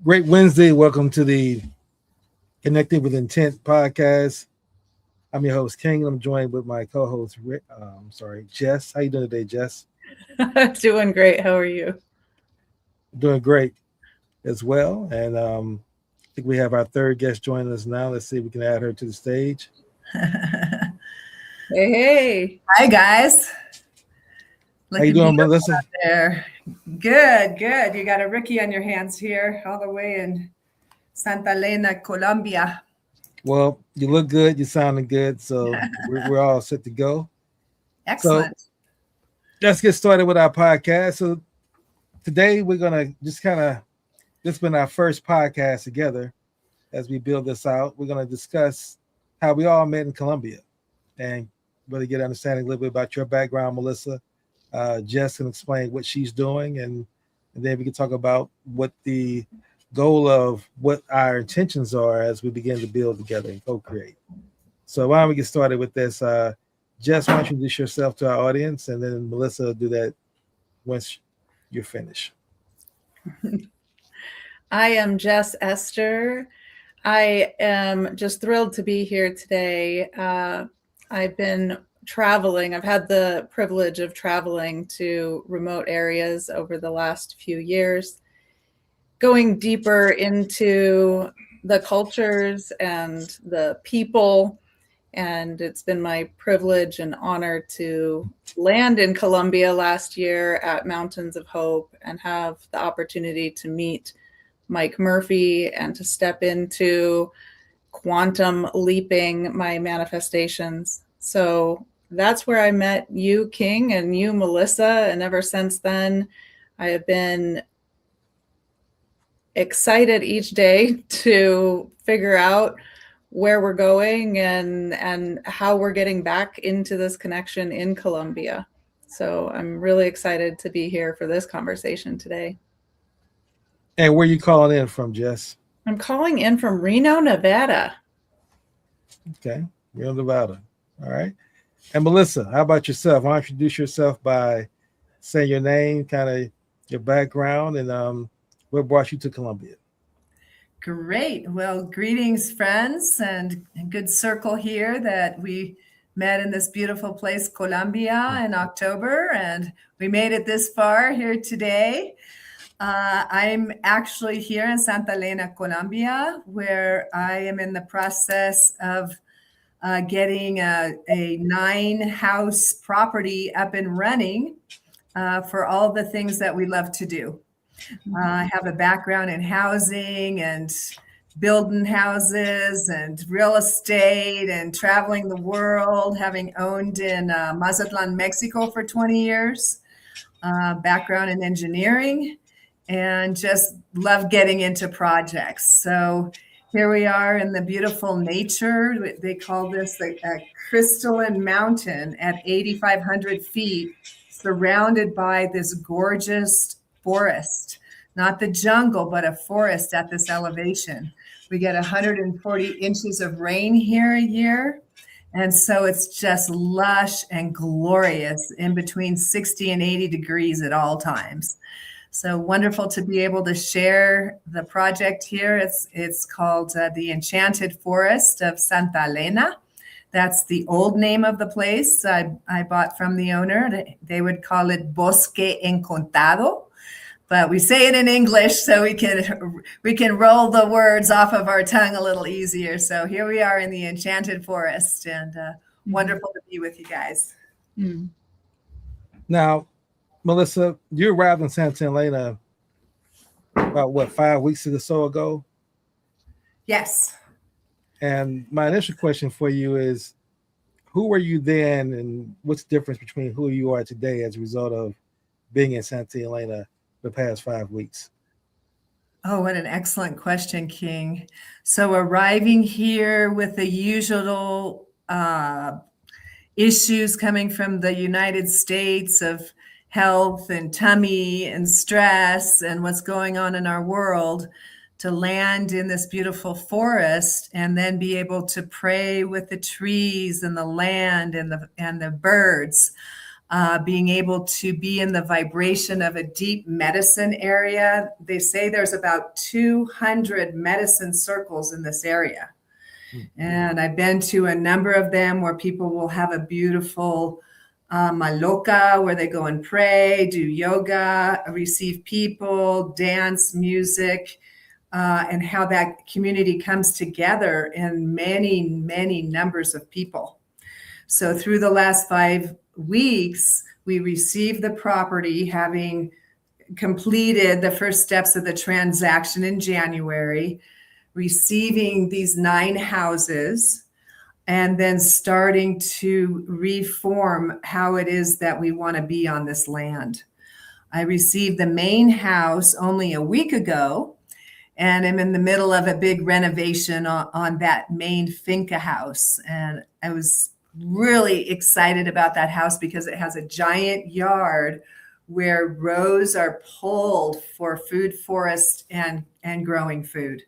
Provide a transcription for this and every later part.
Great Wednesday. Welcome to the Connecting with Intent podcast. I'm your host, King. I'm joined with my co-host, Jess. How you doing today, Jess? Doing great. How are you? Doing great as well. And I think we have our third guest joining us now. Let's see if we can add her to the stage. Hey, hey. Hi, guys. How you Looking doing, beautiful Melissa? out there. Good, good. You got a rookie on your hands here, all the way in Santa Elena, Colombia. Well, you look good. You're sounding good. So we're all set to go. So Excellent. let's get started with our podcast. So today we're gonna just this has been our first podcast together as we build this out. We're gonna discuss how we all met in Colombia and really get understanding a little bit about your background, Melissa. Jess can explain what she's doing, and then we can talk about what the goal of what our intentions are as we begin to build together and co-create. So why don't we get started with this? Jess, why don't you introduce yourself to our audience, and then Melissa will do that once you're finished. I am Jess Esther. I am just thrilled to be here today. I've been traveling. I've had the privilege of traveling to remote areas over the last few years, going deeper into the cultures and the people. And it's been my privilege and honor to land in Colombia last year at Mountains of Hope and have the opportunity to meet Mike Murphy and to step into quantum leaping my manifestations. So that's where I met you, King, and you, Melissa. And ever since then, I have been excited each day to figure out where we're going and how we're getting back into this connection in Colombia. So I'm really excited to be here for this conversation today. And where you calling in from, Jess? I'm calling in from Reno, Nevada. Okay, Reno, Nevada. All right. And Melissa, how about yourself? Why don't you introduce yourself by saying your name, kind of your background, and what brought you to Colombia? Great. Well, greetings, friends, and a good circle here that we met in this beautiful place, Colombia, in October, and we made it this far here today. I'm actually here in Santa Elena, Colombia, where I am in the process of getting a 9-house property up and running for all the things that we love to do. I have a background in housing and building houses and real estate and traveling the world, having owned in Mazatlan, Mexico for 20 years, background in engineering, and just love getting into projects. So here we are in the beautiful nature. They call this a crystalline mountain at 8,500 feet, surrounded by this gorgeous forest, not the jungle, but a forest at this elevation. We get 140 inches of rain here a year. And so it's just lush and glorious in between 60 and 80 degrees at all times. So wonderful to be able to share the project here. It's called the Enchanted Forest of Santa Elena. That's the old name of the place I bought from the owner. They would call it Bosque Encantado, but we say it in English so we can roll the words off of our tongue a little easier. So here we are in the Enchanted Forest, and wonderful to be with you guys. Mm. Now, Melissa, you arrived in Santa Elena about 5 weeks or so ago? Yes. And my initial question for you is, who were you then, and what's the difference between who you are today as a result of being in Santa Elena the past 5 weeks? Oh, what an excellent question, King. So arriving here with the usual issues coming from the United States of health and tummy and stress and what's going on in our world, to land in this beautiful forest and then be able to pray with the trees and the land and the birds. being able to be in the vibration of a deep medicine area. They say there's about 200 medicine circles in this area. And I've been to a number of them where people will have a beautiful maloca where they go and pray, do yoga, receive people, dance, music, and how that community comes together in many, many numbers of people. So through the last 5 weeks, we received the property, having completed the first steps of the transaction in January, receiving these 9 houses, and then starting to reform how it is that we want to be on this land. I received the main house only a week ago, and I'm in the middle of a big renovation on that main finca house. And I was really excited about that house because it has a giant yard where rows are pulled for food forest and growing food,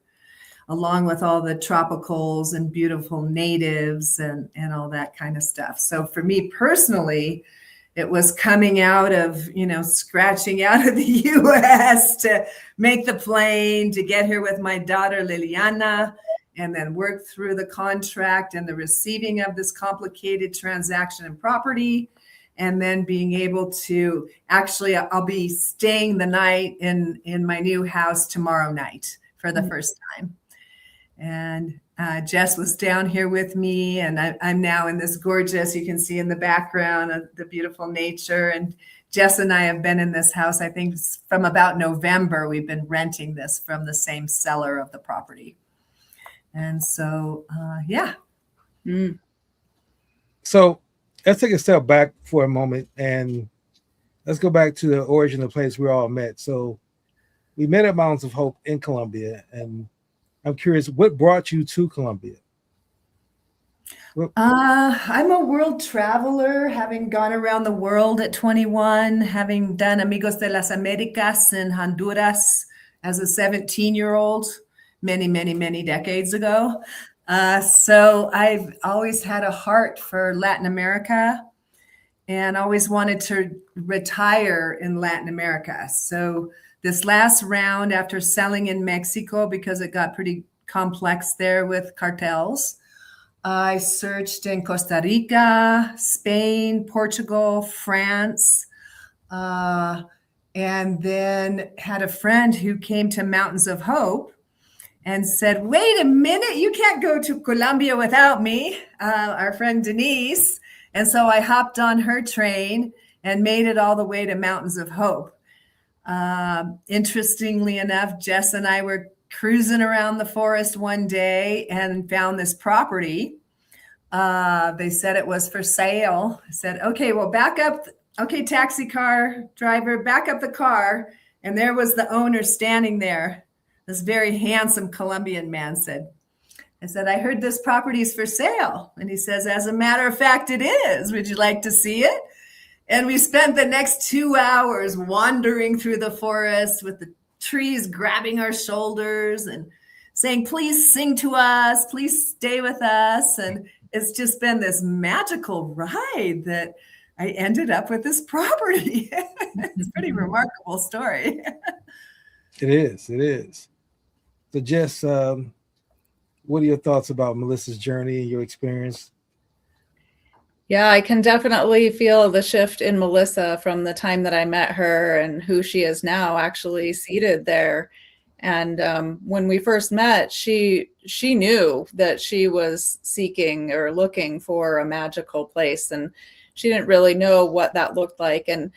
along with all the tropicals and beautiful natives and all that kind of stuff. So for me personally, it was coming out of, scratching out of the US to make the plane, to get here with my daughter Liliana, and then work through the contract and the receiving of this complicated transaction and property. And then being able to I'll be staying the night in my new house tomorrow night for the first time. And Jess was down here with me, and I'm now in this gorgeous, you can see in the background of the beautiful nature. And Jess and I have been in this house, I think from about November, we've been renting this from the same seller of the property. And so, yeah. So let's take a step back for a moment and let's go back to the origin of the place we all met. So we met at Mountains of Hope in Colombia, and I'm curious, what brought you to Colombia? I'm a world traveler, having gone around the world at 21, having done Amigos de las Americas in Honduras as a 17-year-old many, many, many decades ago. So I've always had a heart for Latin America and always wanted to retire in Latin America. So this last round, after selling in Mexico, because it got pretty complex there with cartels, I searched in Costa Rica, Spain, Portugal, France, and then had a friend who came to Mountains of Hope and said, wait a minute, you can't go to Colombia without me, our friend Denise. And so I hopped on her train and made it all the way to Mountains of Hope. Interestingly enough, Jess and I were cruising around the forest one day and found this property. They said it was for sale. I said, okay, well, back up. Okay, taxi car driver, back up the car. And there was the owner standing there. This very handsome Colombian man said, I heard this property is for sale. And he says, as a matter of fact, it is. Would you like to see it? And we spent the next 2 hours wandering through the forest with the trees grabbing our shoulders and saying, please sing to us, please stay with us. And it's just been this magical ride that I ended up with this property. It's a pretty remarkable story. It is. So Jess, what are your thoughts about Melissa's journey and your experience? Yeah, I can definitely feel the shift in Melissa from the time that I met her and who she is now, actually seated there. And when we first met, she knew that she was seeking or looking for a magical place, and she didn't really know what that looked like. And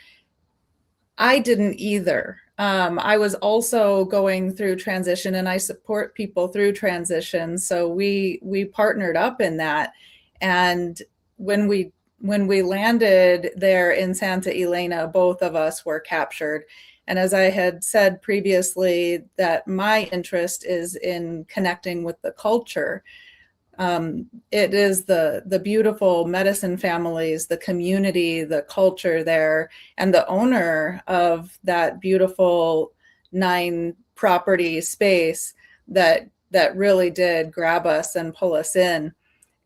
I didn't either. I was also going through transition, and I support people through transition. So we partnered up in that. And when we landed there in Santa Elena, both of us were captured. And as I had said previously, that my interest is in connecting with the culture. It is the beautiful medicine families, the community, the culture there, and the owner of that beautiful 9 property space that really did grab us and pull us in.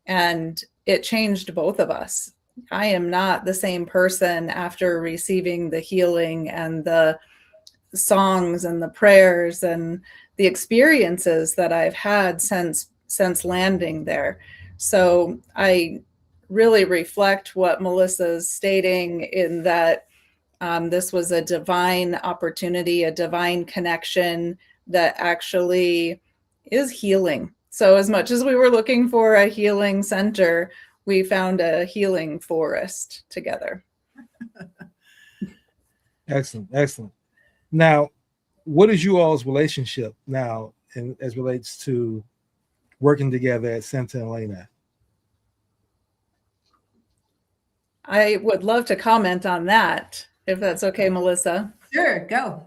And it changed both of us. I am not the same person after receiving the healing and the songs and the prayers and the experiences that I've had since landing there. So I really reflect what Melissa's stating in that this was a divine opportunity, a divine connection that actually is healing. So as much as we were looking for a healing center, we found a healing forest together. Excellent, excellent. Now, what is you all's relationship now as relates to working together at Santa Elena? I would love to comment on that, if that's okay, Melissa. Sure, go.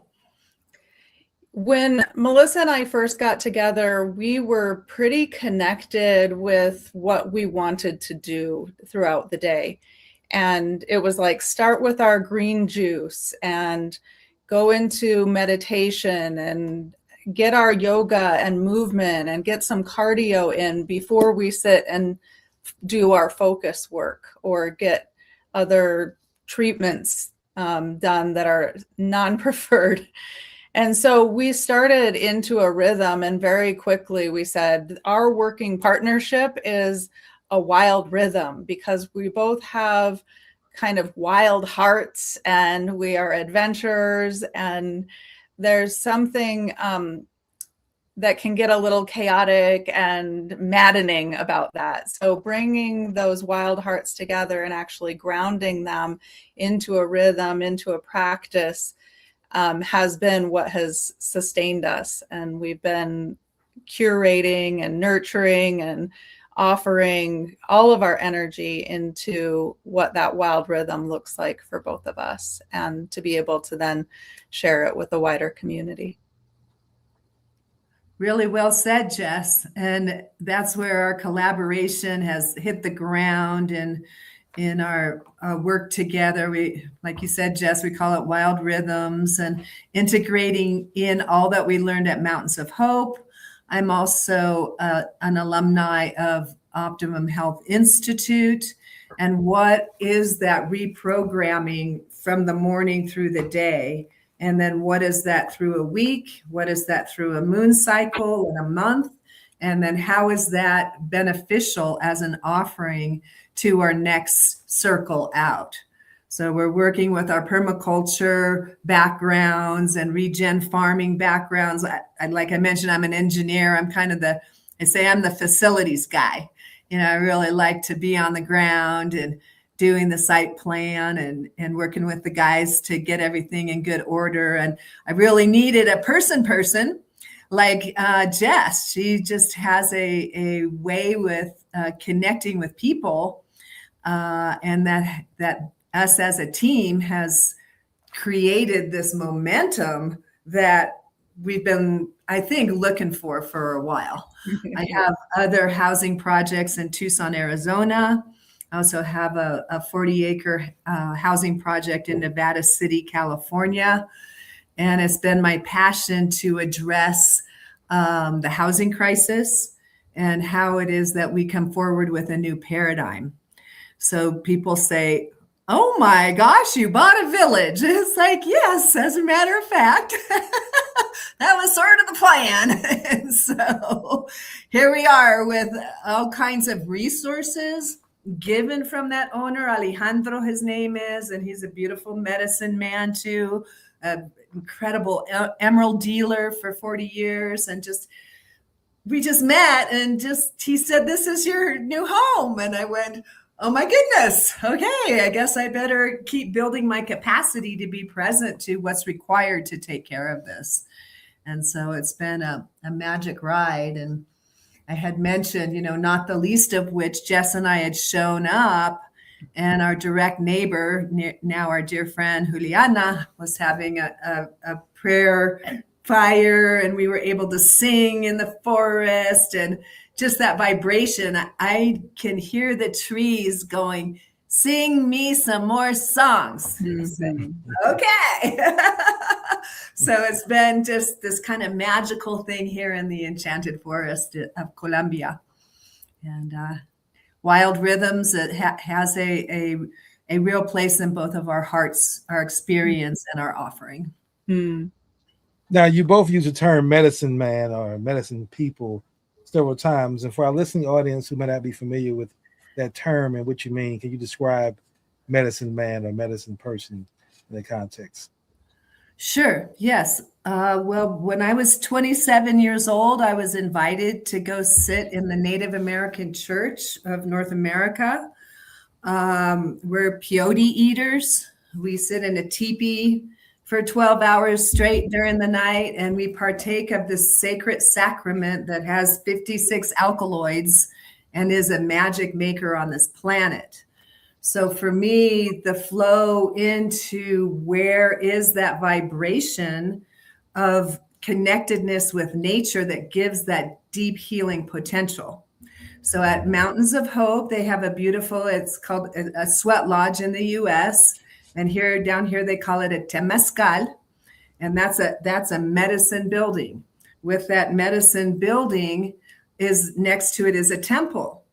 When Melissa and I first got together, we were pretty connected with what we wanted to do throughout the day. And it was like, start with our green juice and go into meditation and get our yoga and movement and get some cardio in before we sit and do our focus work or get other treatments done that are non-preferred. And so we started into a rhythm, and very quickly we said our working partnership is a wild rhythm, because we both have kind of wild hearts and we are adventurers, and there's something that can get a little chaotic and maddening about that. So bringing those wild hearts together and actually grounding them into a rhythm, into a practice, has been what has sustained us. And we've been curating and nurturing and offering all of our energy into what that wild rhythm looks like for both of us, and to be able to then share it with a wider community. Really well said, Jess. And that's where our collaboration has hit the ground, and in our work together. We, like you said, Jess, we call it wild rhythms, and integrating in all that we learned at Mountains of Hope. I'm also an alumni of Optimum Health Institute. And what is that reprogramming from the morning through the day? And then what is that through a week? What is that through a moon cycle and a month? And then how is that beneficial as an offering to our next circle out? So we're working with our permaculture backgrounds and regen farming backgrounds. Like I mentioned, I'm an engineer. I'm kind of I say I'm the facilities guy. I really like to be on the ground and doing the site plan and working with the guys to get everything in good order. And I really needed a person like Jess. She just has a way with connecting with people, and that us as a team has created this momentum that we've been, I think, looking for a while. I have other housing projects in Tucson, Arizona. I also have a 40-acre housing project in Nevada City, California. And it's been my passion to address the housing crisis and how it is that we come forward with a new paradigm. So people say, oh my gosh, you bought a village. It's like, yes, as a matter of fact, that was sort of the plan. And so here we are with all kinds of resources given from that owner, Alejandro, his name is, and he's a beautiful medicine man too, an incredible emerald dealer for 40 years. And we just met, and he said, this is your new home. And I went, oh my goodness. Okay. I guess I better keep building my capacity to be present to what's required to take care of this. And so it's been a magic ride. And I had mentioned, not the least of which Jess and I had shown up, and our direct neighbor, now our dear friend Juliana, was having a prayer fire, and we were able to sing in the forest, and just that vibration. I can hear the trees going, sing me some more songs. Mm-hmm. Okay. So it's been just this kind of magical thing here in the enchanted forest of Colombia. And wild rhythms. It has a real place in both of our hearts, our experience, and our offering. Mm. Now, you both use the term medicine man or medicine people several times. And for our listening audience who may not be familiar with that term and what you mean, can you describe medicine man or medicine person in the context? Sure, yes. Well, when I was 27 years old, I was invited to go sit in the Native American Church of North America. We're peyote eaters. We sit in a teepee for 12 hours straight during the night, and we partake of this sacred sacrament that has 56 alkaloids and is a magic maker on this planet. So for me, the flow into where is that vibration of connectedness with nature that gives that deep healing potential. So at Mountains of Hope, they have a beautiful, it's called a sweat lodge in the US. And down here, they call it a temescal. And that's a medicine building. With that medicine building is next to it is a temple.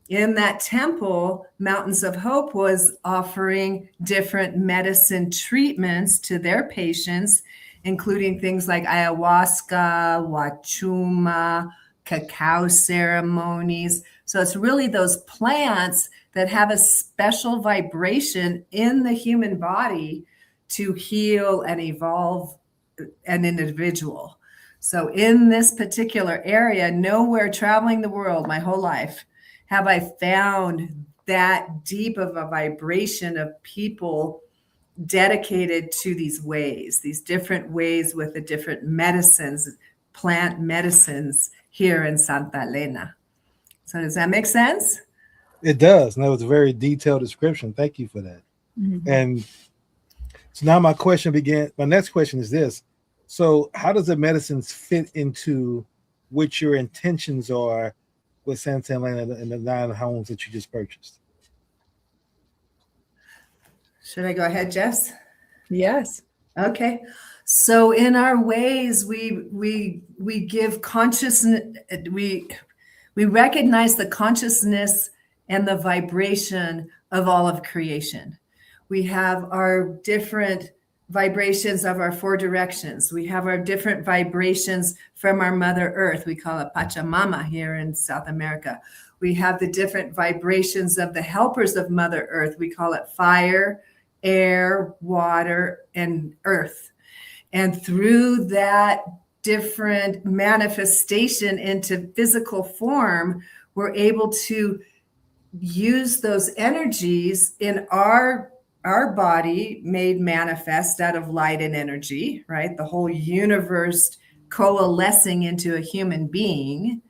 In that temple, Mountains of Hope was offering different medicine treatments to their patients, including things like ayahuasca, wachuma, cacao ceremonies. So it's really those plants that have a special vibration in the human body to heal and evolve an individual. So in this particular area, nowhere traveling the world my whole life have I found that deep of a vibration of people dedicated to these ways, these different ways with the different medicines, plant medicines here in Santa Elena. So does that make sense? It does. And that was a very detailed description. Thank you for that. Mm-hmm. And so now my next question is this. So how does the medicines fit into what your intentions are with Santa Elena and the 9 homes that you just purchased? Should I go ahead, Jess? Yes. Okay. So in our ways, we give consciousness, we recognize the consciousness and the vibration of all of creation. We have our different vibrations of our 4 directions. We have our different vibrations from our Mother Earth. We call it Pachamama here in South America. We have the different vibrations of the helpers of Mother Earth. We call it fire, air, water, and earth. And through that different manifestation into physical form, we're able to use those energies in our body made manifest out of light and energy, right? The whole universe coalescing into a human being.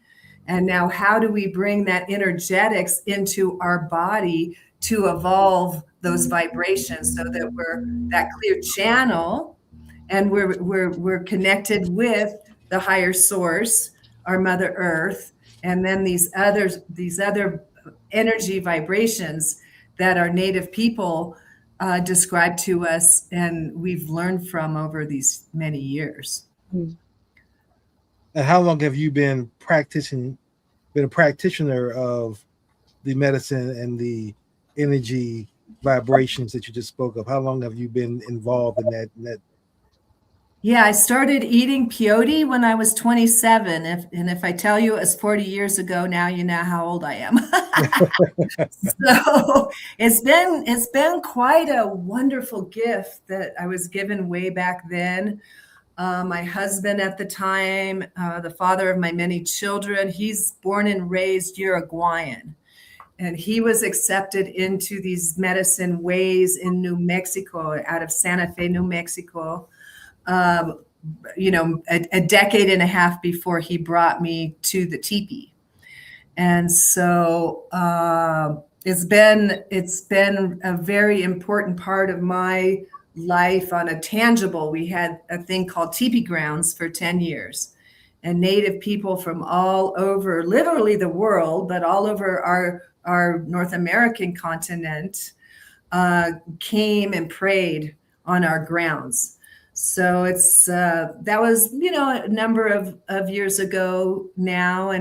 And now how do we bring that energetics into our body to evolve those vibrations so that we're that clear channel and we're connected with the higher source, our Mother Earth, and then these other energy vibrations that our native people describe to us and we've learned from over these many years. And how long have you been a practitioner of the medicine and the energy vibrations that you just spoke of? How long have you been involved in that? Yeah, I started eating peyote when I was 27. If I tell you it was 40 years ago, now you know how old I am. So it's been quite a wonderful gift that I was given way back then. My husband at the time, the father of my many children, he's born and raised Uruguayan. And he was accepted into these medicine ways in New Mexico, out of Santa Fe, New Mexico. A decade and a half before he brought me to the teepee. And so it's been a very important part of my life on a tangible. We had a thing called teepee grounds for 10 years. And Native people from all over, literally the world, but all over our North American continent came and prayed on our grounds. So it's that was a number of years ago now,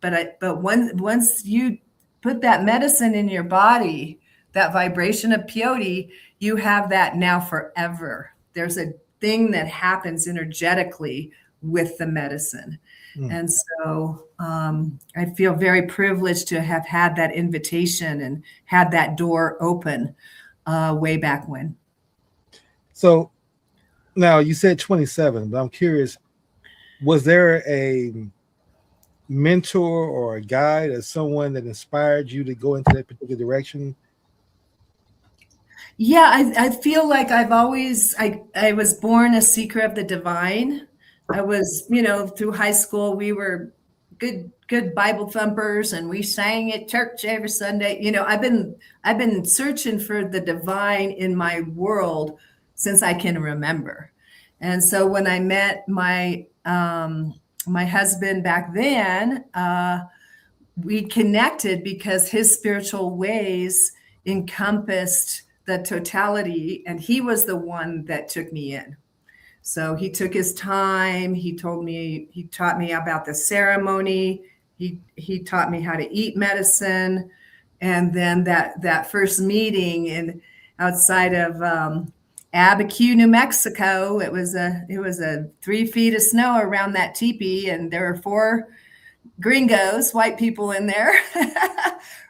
but once you put that medicine in your body, that vibration of peyote, you have that now forever. There's a thing that happens energetically with the medicine. And so I feel very privileged to have had that invitation and had that door open way back when. So now you said 27, but I'm curious, was there a mentor or a guide or someone that inspired you to go into that particular direction? Yeah, I feel like I was born a seeker of the divine. I was, through high school, we were good Bible thumpers, and we sang at church every Sunday. I've been searching for the divine in my world since I can remember. And so when I met my husband back then, we connected because his spiritual ways encompassed the totality, and he was the one that took me in. So he took his time. He taught me about the ceremony. He taught me how to eat medicine. And then that first meeting outside of Abiquiu, New Mexico, it was a 3 feet of snow around that teepee, and there were 4 gringos, white people in there.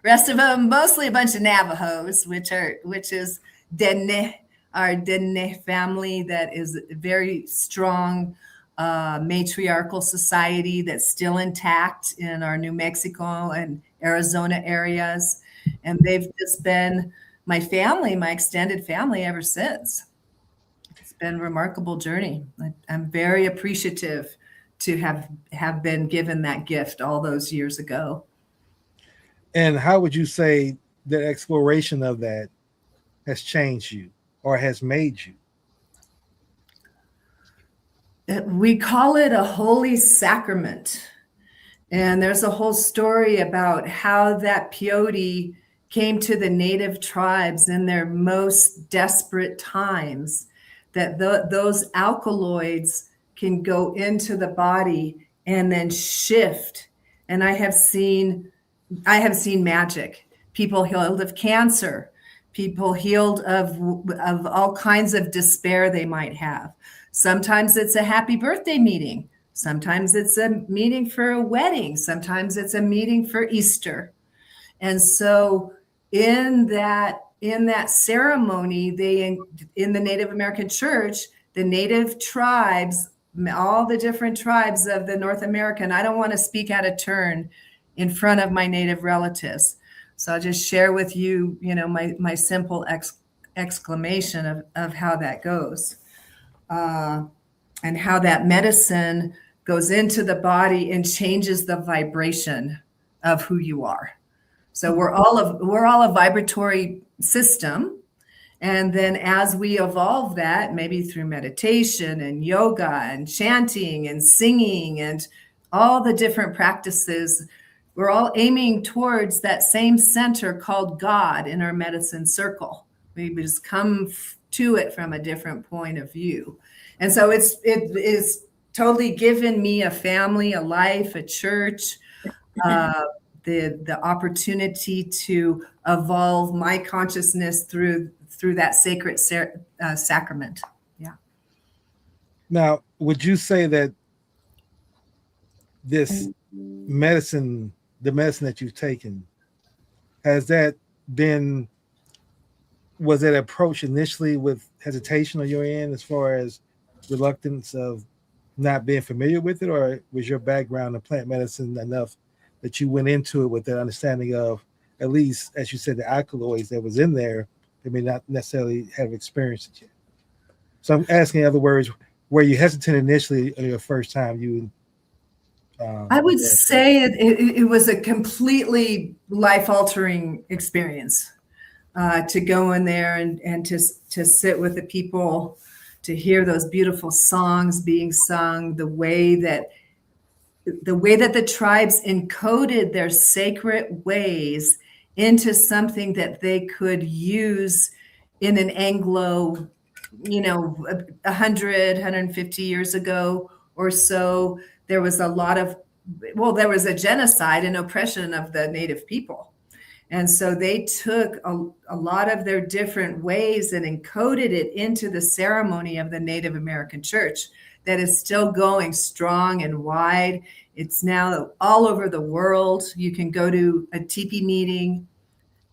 Rest of them, mostly a bunch of Navajos, which is Dene, our Dene family that is a very strong matriarchal society that's still intact in our New Mexico and Arizona areas. And they've just been my family, my extended family ever since. It's been a remarkable journey. I'm very appreciative to have been given that gift all those years ago. And how would you say the exploration of that has changed you or has made you? We call it a holy sacrament. And there's a whole story about how that peyote came to the native tribes in their most desperate times, that those alkaloids can go into the body and then shift. And I have seen magic. People healed of cancer, people healed of all kinds of despair they might have. Sometimes it's a happy birthday meeting. Sometimes it's a meeting for a wedding. Sometimes it's a meeting for Easter. And so in that ceremony, in the Native American church, the native tribes, all the different tribes of the North American, I don't want to speak out of turn in front of my native relatives. So I'll just share with you, my simple exclamation of how that goes. And how that medicine goes into the body and changes the vibration of who you are. So we're all a vibratory system. And then as we evolve that, maybe through meditation and yoga and chanting and singing and all the different practices, we're all aiming towards that same center called God in our medicine circle. We just come to it from a different point of view. And so it is totally given me a family, a life, a church, the opportunity to evolve my consciousness through that sacred sacrament. Yeah. Now, would you say that this medicine, the medicine that you've taken, was that approach initially with hesitation on your end as far as reluctance of not being familiar with it, or was your background in plant medicine enough that you went into it with that understanding of, at least, as you said, the alkaloids that was in there, they may not necessarily have experienced it yet? So I'm asking, in other words, were you hesitant initially on your first time you I would say it was a completely life-altering experience to go in there and to sit with the people, to hear those beautiful songs being sung, the way that the tribes encoded their sacred ways into something that they could use in an Anglo, 150 years ago or so. There was a genocide and oppression of the native people. And so they took a lot of their different ways and encoded it into the ceremony of the Native American church that is still going strong and wide. It's now all over the world. You can go to a teepee meeting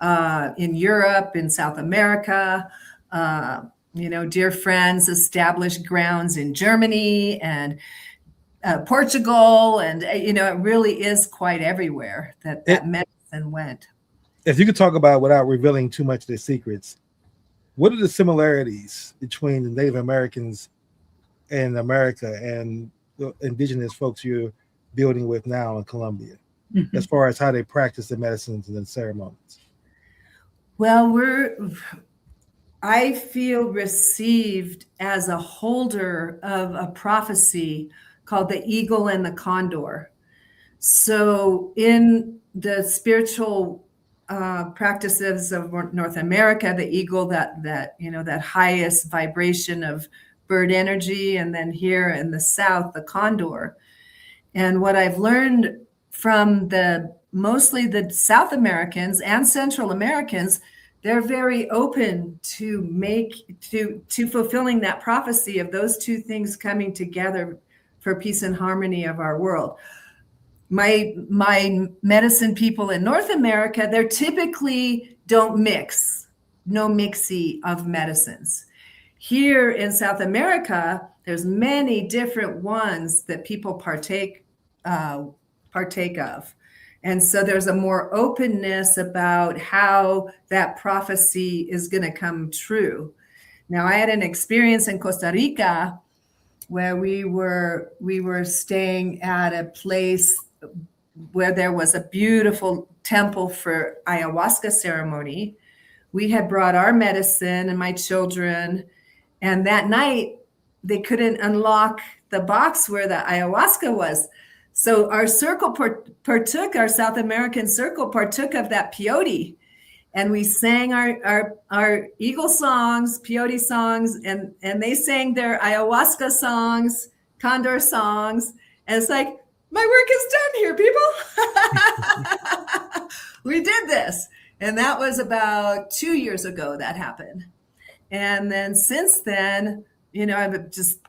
in Europe, in South America. Dear friends established grounds in Germany and Portugal. And, it really is quite everywhere that medicine went. If you could talk about, without revealing too much of the secrets, what are the similarities between the Native Americans in America and the indigenous folks you're building with now in Colombia, as far as how they practice the medicines and the ceremonies? Well, I feel received as a holder of a prophecy called the eagle and the condor. So in the spiritual practices of North America, the eagle, that highest vibration of bird energy, and then here in the South, the condor. And what I've learned from mostly the South Americans and Central Americans, they're very open to fulfilling that prophecy of those two things coming together for peace and harmony of our world. My medicine people in North America, they're typically don't mix, no mixy of medicines. Here in South America, there's many different ones that people partake of. And so there's a more openness about how that prophecy is going to come true. Now, I had an experience in Costa Rica where we were staying at a place where there was a beautiful temple for ayahuasca ceremony. We had brought our medicine and my children, and that night they couldn't unlock the box where the ayahuasca was. So our circle our South American circle partook of that peyote, and we sang our eagle songs, peyote songs, and they sang their ayahuasca songs, condor songs. And it's like, my work is done here, people. We did this. And that was about 2 years ago that happened. And then since then, I've just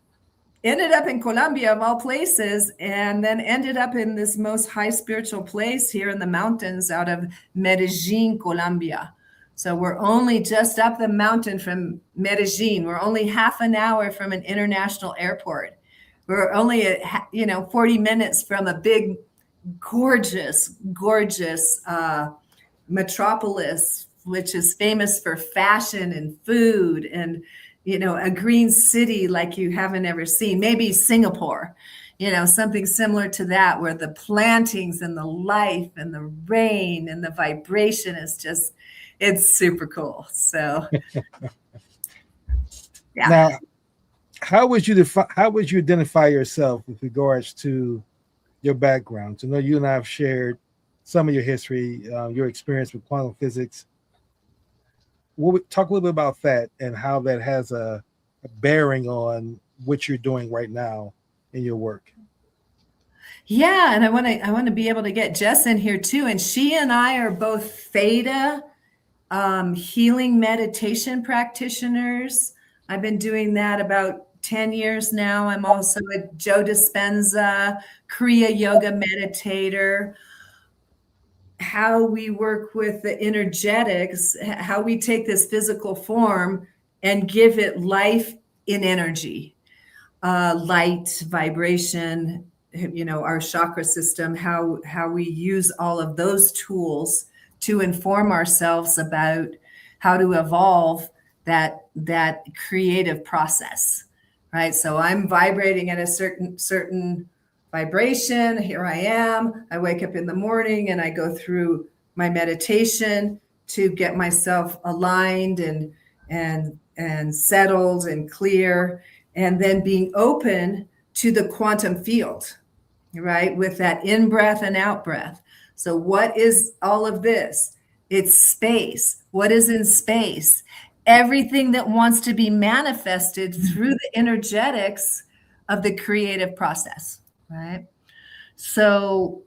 ended up in Colombia, of all places, and then ended up in this most high spiritual place here in the mountains out of Medellin, Colombia. So we're only just up the mountain from Medellin. We're only half an hour from an international airport. We're only 40 minutes from a big, gorgeous metropolis, which is famous for fashion and food and a green city like you haven't ever seen. Maybe Singapore, something similar to that, where the plantings and the life and the rain and the vibration is just, it's super cool. So, yeah. Now, how would you identify yourself with regards to your background? I know you and I have shared some of your history, your experience with quantum physics. We'll talk a little bit about that and how that has a bearing on what you're doing right now in your work. Yeah, and I want to be able to get Jess in here too. And she and I are both theta healing meditation practitioners. I've been doing that about 10 years now. I'm also a Joe Dispenza Kriya Yoga meditator. How we work with the energetics, how we take this physical form and give it life in energy, light, vibration, our chakra system, how we use all of those tools to inform ourselves about how to evolve that creative process, right? So I'm vibrating at a certain vibration. Here I am. I wake up in the morning and I go through my meditation to get myself aligned and settled and clear, and then being open to the quantum field, right? With that in breath and out breath. So what is all of this? It's space. What is in space? Everything that wants to be manifested through the energetics of the creative process. Right. So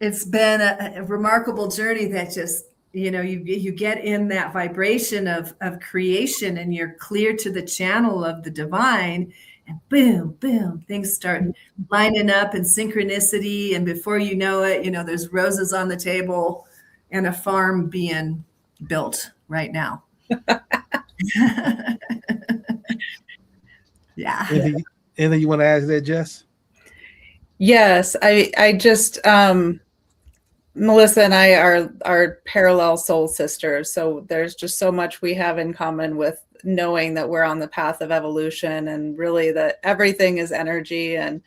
it's been a remarkable journey that just you get in that vibration of creation, and you're clear to the channel of the divine, and boom, boom, things start lining up in synchronicity. And before you know it, there's roses on the table and a farm being built right now. Yeah. Anything you want to add to that, Jess? Yes, I just Melissa and I are parallel soul sisters. So there's just so much we have in common with knowing that we're on the path of evolution, and really that everything is energy. And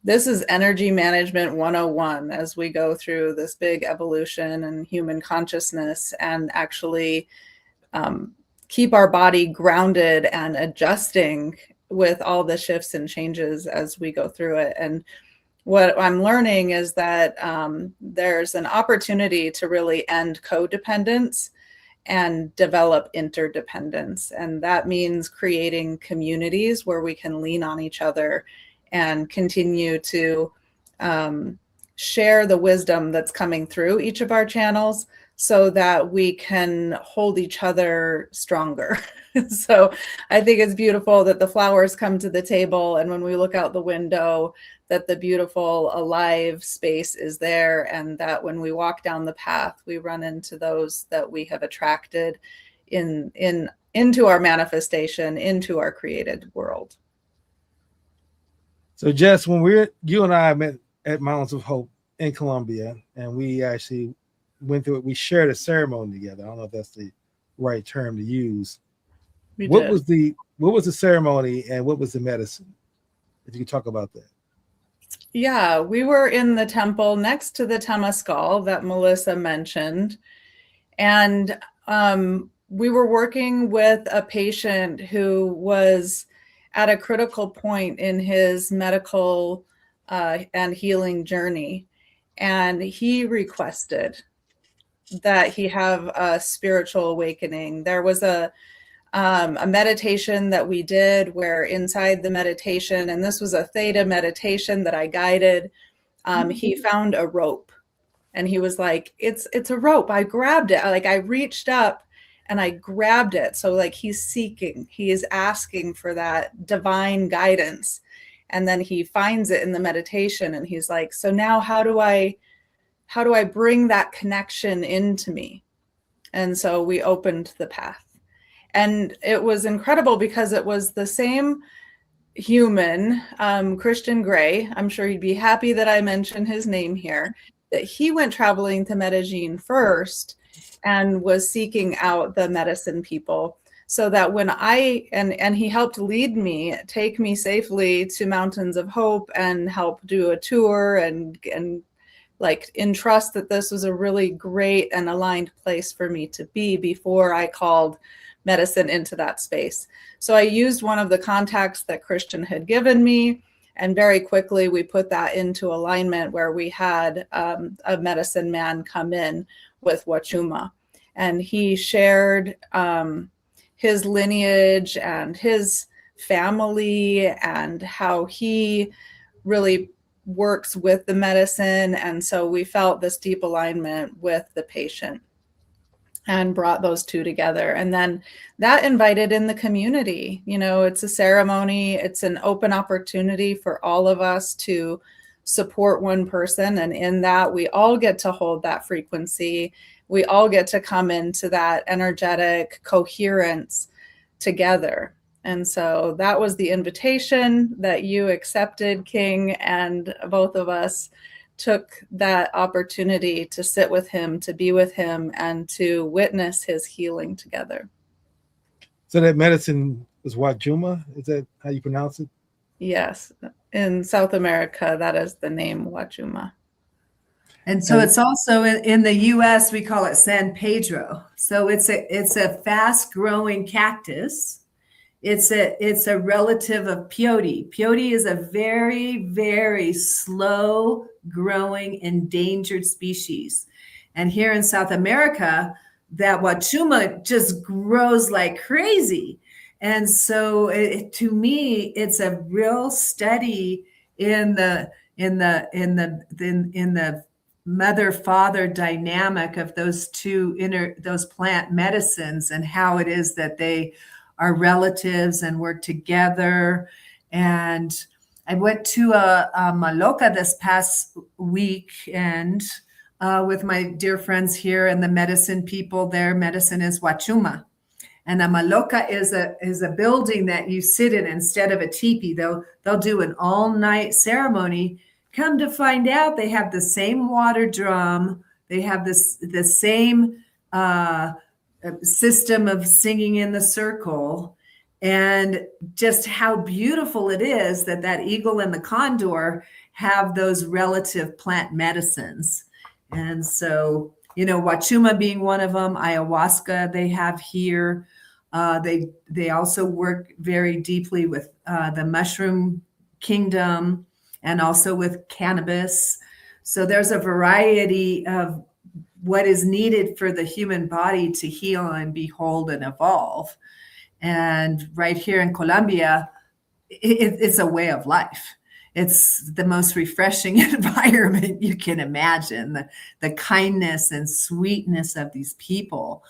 this is energy management 101 as we go through this big evolution and human consciousness, and actually keep our body grounded and adjusting with all the shifts and changes as we go through it. And what I'm learning is that there's an opportunity to really end codependence and develop interdependence. And that means creating communities where we can lean on each other and continue to share the wisdom that's coming through each of our channels, so that we can hold each other stronger. So I think it's beautiful that the flowers come to the table, and when we look out the window, that the beautiful alive space is there, and that when we walk down the path, we run into those that we have attracted into our manifestation, into our created world. So Jess, when you and I met at Mountains of Hope in Colombia, and we actually went through it, we shared a ceremony together. I don't know if that's the right term to use. What was the ceremony, and what was the medicine? If you could talk about that. Yeah, we were in the temple next to the Temescal that Melissa mentioned. And we were working with a patient who was at a critical point in his medical and healing journey. And he requested that he have a spiritual awakening. There was a meditation that we did where inside the meditation, and this was a theta meditation that I guided, he found a rope, and he was like, it's a rope. I grabbed it. I reached up and I grabbed it. So he is asking for that divine guidance. And then he finds it in the meditation, and he's like, so now how do I bring that connection into me? And so we opened the path. And it was incredible because it was the same human, Christian Gray. I'm sure he'd be happy that I mentioned his name here, that he went traveling to Medellin first and was seeking out the medicine people, so that when and he helped lead me, take me safely to Mountains of Hope and help do a tour and entrust that this was a really great and aligned place for me to be before I called medicine into that space. So I used one of the contacts that Christian had given me, and very quickly we put that into alignment, where we had a medicine man come in with Wachuma, and he shared his lineage and his family and how he really works with the medicine. And so we felt this deep alignment with the patient and brought those two together. And then that invited in the community. It's a ceremony. It's an open opportunity for all of us to support one person. And in that, we all get to hold that frequency. We all get to come into that energetic coherence together. And so that was the invitation that you accepted, King, and both of us took that opportunity to sit with him, to be with him, and to witness his healing together. So that medicine was Wachuma? Is that how you pronounce it? Yes. In South America, that is the name, Wachuma. And so it's also in the U.S., we call it San Pedro. So it's a fast-growing cactus. It's a relative of peyote. Peyote is a very, very slow-growing endangered species. And here in South America, that Wachuma just grows like crazy. And so to me, it's a real study in the mother-father dynamic of those those plant medicines, and how it is that they are relatives and work together. And I went to a maloca this past weekend with my dear friends here and the medicine people. Their medicine is wachuma. And a maloca is a building that you sit in instead of a teepee. They'll do an all-night ceremony. Come to find out, they have the same water drum. They have the same system of singing in the circle. And just how beautiful it is that eagle and the condor have those relative plant medicines. And so, wachuma being one of them, ayahuasca they have here. They also work very deeply with the mushroom kingdom and also with cannabis. So there's a variety of what is needed for the human body to heal and be whole and evolve. And right here in Colombia, it's a way of life. It's the most refreshing environment you can imagine. The kindness and sweetness of these people.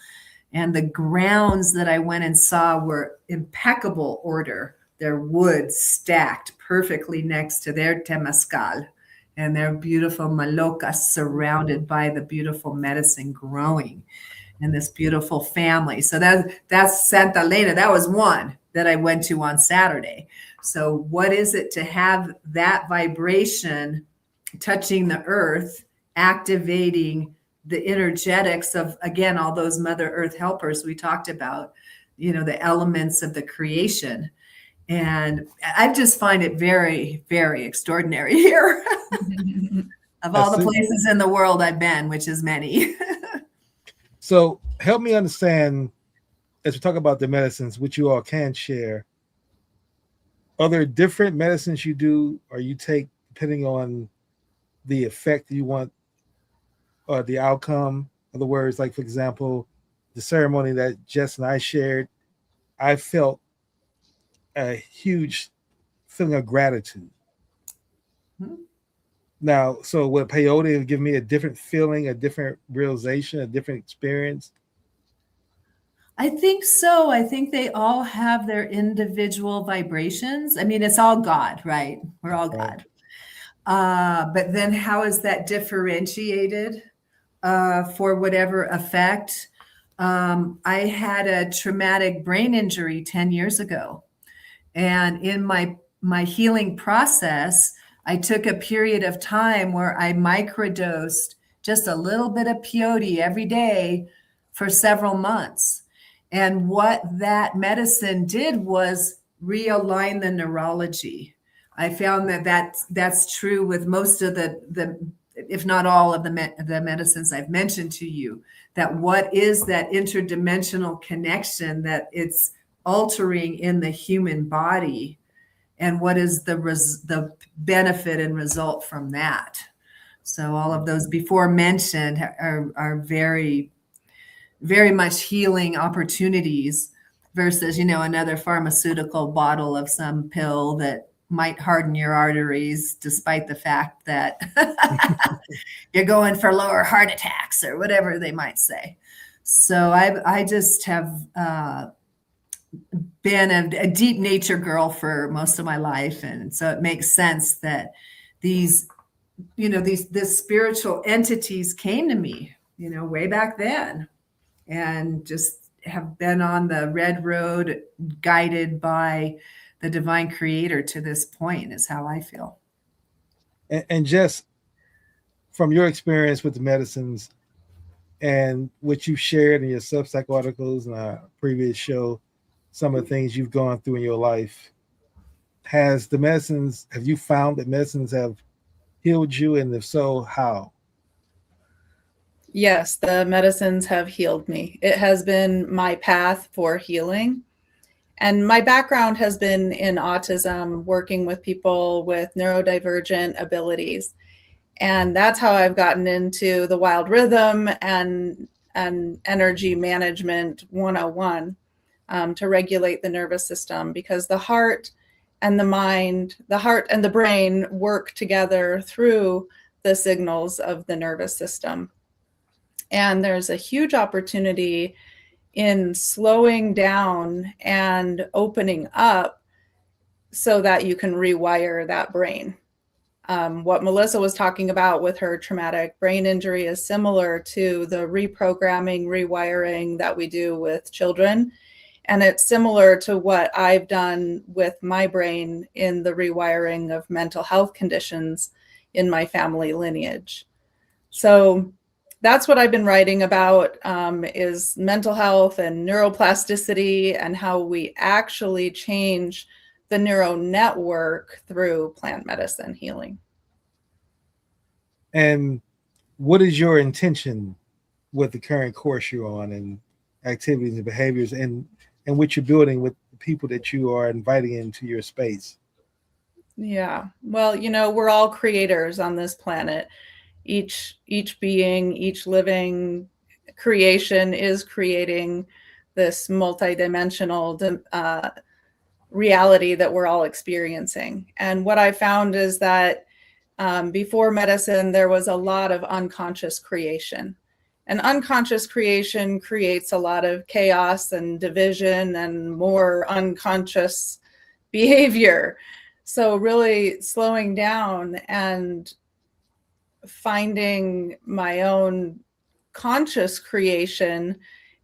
And the grounds that I went and saw were impeccable order. Their wood stacked perfectly next to their temazcal and their beautiful malocas surrounded by the beautiful medicine growing in this beautiful family. So that's Santa Elena. That was one that I went to on Saturday. So what is it to have that vibration touching the earth, activating the energetics of, again, all those Mother Earth helpers we talked about, the elements of the creation. And I just find it very, very extraordinary here. Of all the places in the world I've been, which is many. So help me understand, as we talk about the medicines, which you all can share, are there different medicines you do or you take depending on the effect you want or the outcome? In other words, like, for example, the ceremony that Jess and I shared, I felt a huge feeling of gratitude. Mm-hmm. Now, so would peyote give me a different feeling, a different realization, a different experience? I think so. I think they all have their individual vibrations. I mean, it's all God, right? We're all God. But then how is that differentiated for whatever effect? I had a traumatic brain injury 10 years ago. And in my healing process, I took a period of time where I microdosed just a little bit of peyote every day for several months. And what that medicine did was realign the neurology. I found that's true with most of the if not all of the medicines I've mentioned to you, that what is that interdimensional connection that it's altering in the human body, and what is the benefit and result from that. So all of those before mentioned are very, very much healing opportunities versus, another pharmaceutical bottle of some pill that might harden your arteries, despite the fact that you're going for lower heart attacks or whatever they might say. So I just have been a deep nature girl for most of my life. And so it makes sense that these spiritual entities came to me, way back then, and just have been on the red road, guided by the divine creator to this point, is how I feel. And Jess, from your experience with the medicines and what you shared in your Substack articles and our previous show, some of the things you've gone through in your life, have you found that medicines have healed you? And if so, how? Yes, the medicines have healed me. It has been my path for healing. And my background has been in autism, working with people with neurodivergent abilities. And that's how I've gotten into the wild rhythm and energy management 101 to regulate the nervous system, because the heart and the mind, the heart and the brain work together through the signals of the nervous system. And there's a huge opportunity in slowing down and opening up so that you can rewire that brain. What Melissa was talking about with her traumatic brain injury is similar to the reprogramming, rewiring that we do with children. And it's similar to what I've done with my brain in the rewiring of mental health conditions in my family lineage. So that's what I've been writing about, is mental health and neuroplasticity and how we actually change the neural network through plant medicine healing. And what is your intention with the current course you're on, and activities and behaviors, and what you're building with the people that you are inviting into your space? Yeah, well, we're all creators on this planet. Each being, each living creation is creating this multidimensional reality that we're all experiencing. And what I found is that before medicine, there was a lot of unconscious creation. And unconscious creation creates a lot of chaos and division and more unconscious behavior. So really slowing down and finding my own conscious creation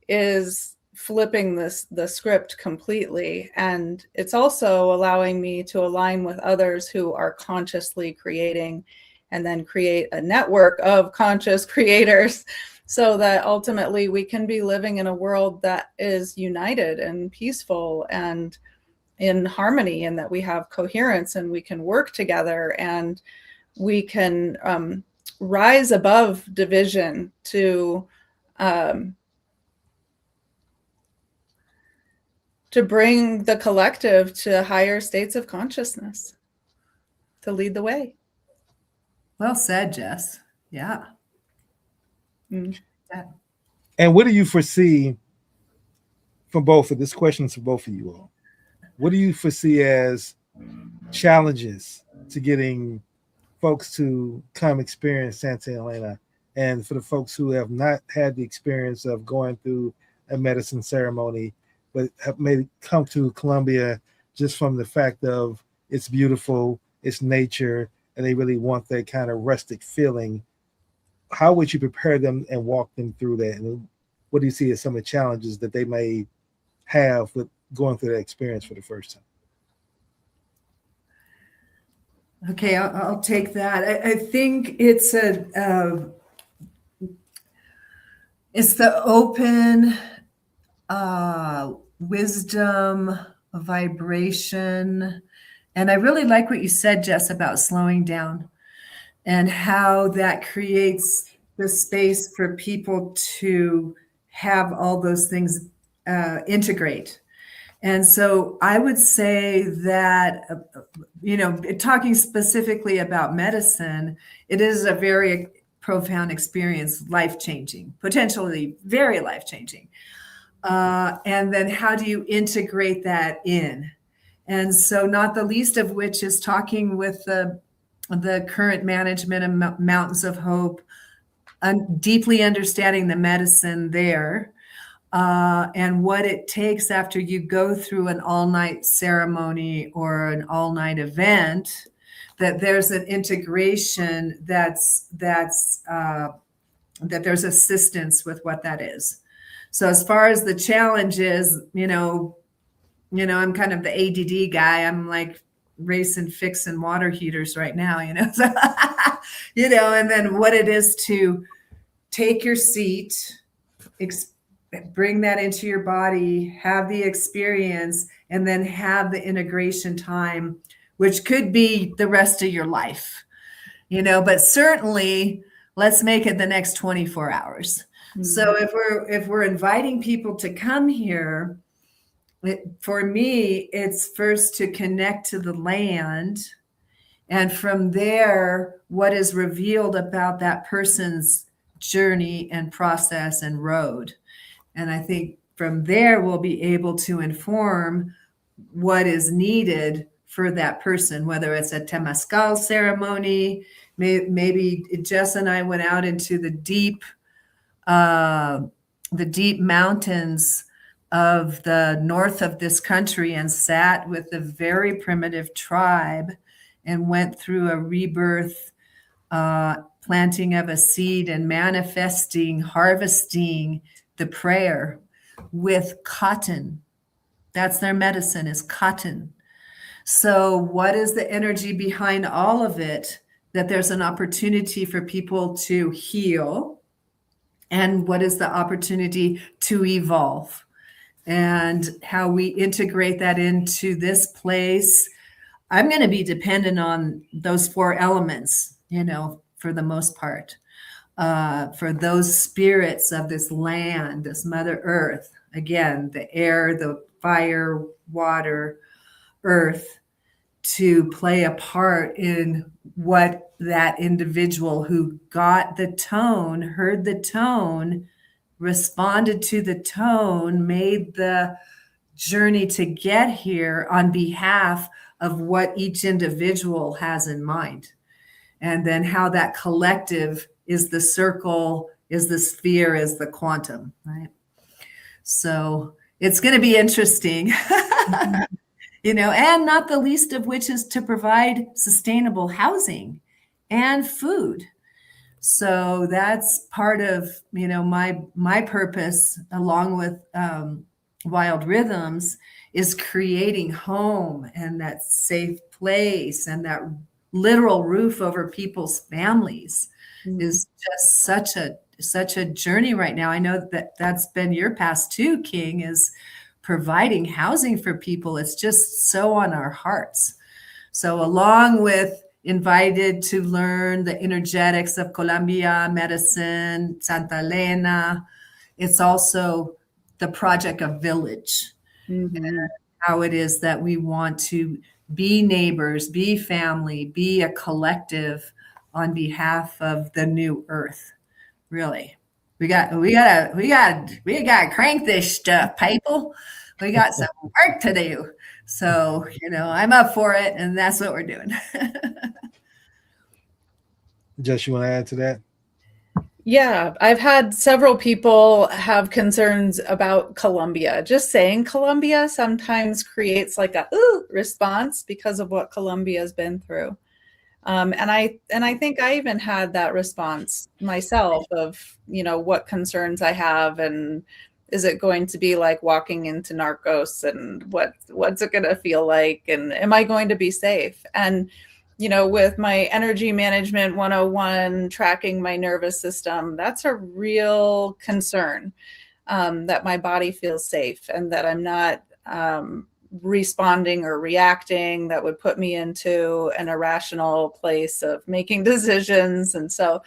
is flipping the script completely. And it's also allowing me to align with others who are consciously creating, and then create a network of conscious creators, so that ultimately we can be living in a world that is united and peaceful and in harmony, and that we have coherence and we can work together and we can rise above division to bring the collective to higher states of consciousness, to lead the way. Well said, Jess. Yeah. And what do you foresee from both of this question is for both of you all? What do you foresee as challenges to getting folks to come experience Santa Elena, and for the folks who have not had the experience of going through a medicine ceremony, but have maybe come to Colombia just from the fact of it's beautiful, it's nature, and they really want that kind of rustic feeling? How would you prepare them and walk them through that? And what do you see as some of the challenges that they may have with going through that experience for the first time? Okay, I'll take that. I think it's it's the open wisdom, vibration. And I really like what you said, Jess, about slowing down and how that creates the space for people to have all those things integrate. And so I would say that, talking specifically about medicine, it is a very profound experience, life-changing, potentially very life-changing. And then how do you integrate that in? And so not the least of which is talking with the current management of Mountains of Hope, deeply understanding the medicine there, and what it takes after you go through an all-night ceremony or an all-night event, that there's an integration that there's assistance with what that is. So as far as the challenge is, I'm kind of the ADD guy. I'm like racing, fixing water heaters right now, so, and then what it is to take your seat, bring that into your body, have the experience, and then have the integration time, which could be the rest of your life, but certainly let's make it the next 24 hours. Mm-hmm. So if we're inviting people to come here, for me, it's first to connect to the land. And from there, what is revealed about that person's journey and process and road. And I think from there, we'll be able to inform what is needed for that person, whether it's a Temazcal ceremony, maybe Jess and I went out into the deep mountains of the north of this country and sat with a very primitive tribe and went through a rebirth, planting of a seed and manifesting, harvesting the prayer with cotton. That's their medicine, is cotton. So what is the energy behind all of it? That there's an opportunity for people to heal. And what is the opportunity to evolve? And how we integrate that into this place. I'm going to be dependent on those 4 elements, for the most part, for those spirits of this land, this Mother Earth. Again, the air, the fire, water, earth, to play a part in what that individual who got the tone, heard the tone, responded to the tone, made the journey to get here on behalf of what each individual has in mind. And then how that collective is the circle, is the sphere, is the quantum, right? So it's going to be interesting, and not the least of which is to provide sustainable housing and food. So that's part of, my purpose, along with Wild Rhythms, is creating home and that safe place and that literal roof over people's families. Is just such a journey right now. I know that that's been your past too, King, is providing housing for people. It's just so on our hearts. So along with invited to learn the energetics of Colombia, medicine, Santa Elena, it's also the project of village. And how it is that we want to be neighbors, be family, be a collective on behalf of the new earth. Really, we got to crank this stuff, people. We got some work to do. So, I'm up for it, and that's what we're doing. Jess, you want to add to that? Yeah, I've had several people have concerns about Colombia. Just saying Colombia sometimes creates like a response because of what Colombia's been through. And I think I even had that response myself of, what concerns I have, and is it going to be like walking into Narcos, and what's it going to feel like, and am I going to be safe? And with my energy management 101, tracking my nervous system, that's a real concern, that my body feels safe and that I'm not responding or reacting that would put me into an irrational place of making decisions. And so